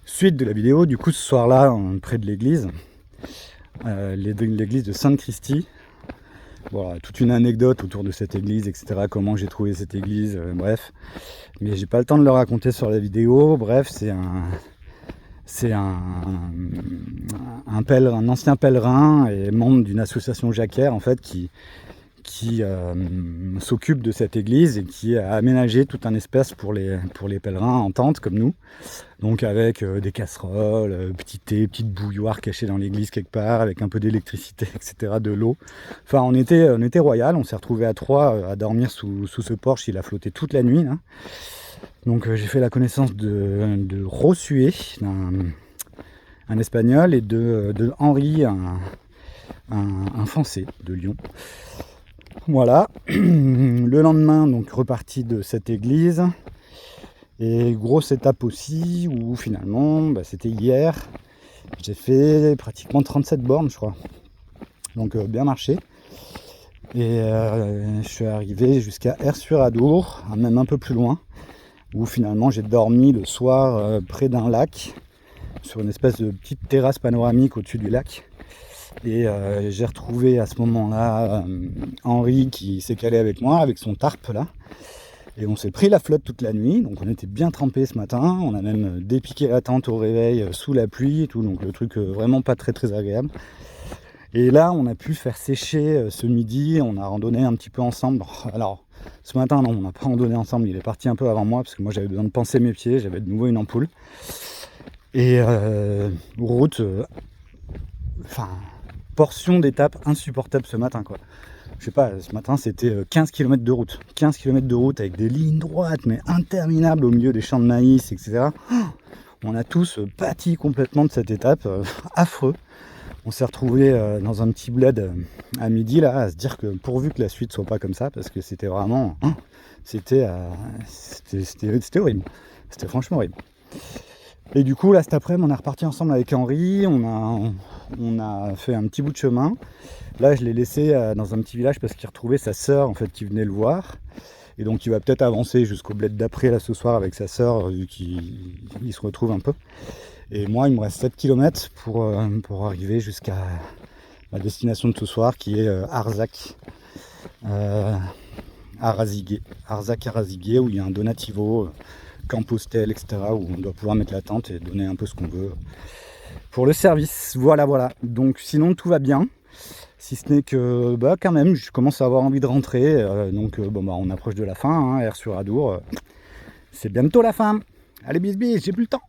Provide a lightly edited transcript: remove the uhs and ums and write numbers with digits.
Suite de la vidéo, du coup ce soir-là, près de l'église, l'église de Sainte-Christie. Voilà, toute une anecdote autour de cette église, etc. Comment j'ai trouvé cette église, bref. Mais j'ai pas le temps de le raconter sur la vidéo. Bref, c'est un ancien pèlerin et membre d'une association jacquaire en fait qui s'occupe de cette église et qui a aménagé tout un espace pour les pèlerins en tente comme nous. Donc avec des casseroles, petit thé, petite bouilloire cachée dans l'église quelque part, avec un peu d'électricité, etc., de l'eau. Enfin, on était royal, on s'est retrouvés à 3 à dormir sous ce porche, il a flotté toute la nuit. Là. Donc j'ai fait la connaissance de Rosué, un espagnol, et de Henri, un français de Lyon. Voilà, le lendemain, donc reparti de cette église. Et grosse étape aussi, où finalement, c'était hier, j'ai fait pratiquement 37 bornes, je crois. Donc bien marché. Et je suis arrivé jusqu'à Aire-sur-Adour, même un peu plus loin, où finalement j'ai dormi le soir près d'un lac, sur une espèce de petite terrasse panoramique au-dessus du lac. Et j'ai retrouvé à ce moment-là Henri qui s'est calé avec moi, avec son tarp là. Et on s'est pris la flotte toute la nuit, donc on était bien trempés ce matin. On a même dépiqué la tente au réveil sous la pluie et tout, donc le truc vraiment pas très très agréable. Et là, on a pu faire sécher ce midi, on a randonné un petit peu ensemble. Alors, ce matin, non, on n'a pas randonné ensemble, il est parti un peu avant moi, parce que moi j'avais besoin de panser mes pieds, j'avais de nouveau une ampoule. Et route, portion d'étape insupportable ce matin, quoi. Je sais pas, ce matin c'était 15 km de route. 15 km de route avec des lignes droites mais interminables au milieu des champs de maïs, etc. On a tous pâti complètement de cette étape, affreux. On s'est retrouvés dans un petit bled à midi là, à se dire que pourvu que la suite soit pas comme ça, parce que c'était vraiment... C'était horrible. C'était franchement horrible. Et du coup, là, cet après-midi, on est reparti ensemble avec Henri. On a fait un petit bout de chemin. Là, je l'ai laissé dans un petit village parce qu'il retrouvait sa sœur, en fait, qui venait le voir. Et donc, il va peut-être avancer jusqu'au bled d'après, là, ce soir, avec sa sœur, vu qu'il se retrouve un peu. Et moi, il me reste 7 km pour arriver jusqu'à ma destination de ce soir, qui est Arzac. Arazigué, où il y a un donativo, Campostel, etc., où on doit pouvoir mettre la tente et donner un peu ce qu'on veut pour le service. Voilà. Donc sinon tout va bien, si ce n'est que quand même je commence à avoir envie de rentrer. On approche de la fin, Aire-sur-Adour, c'est bientôt la fin. Allez bis, j'ai plus le temps.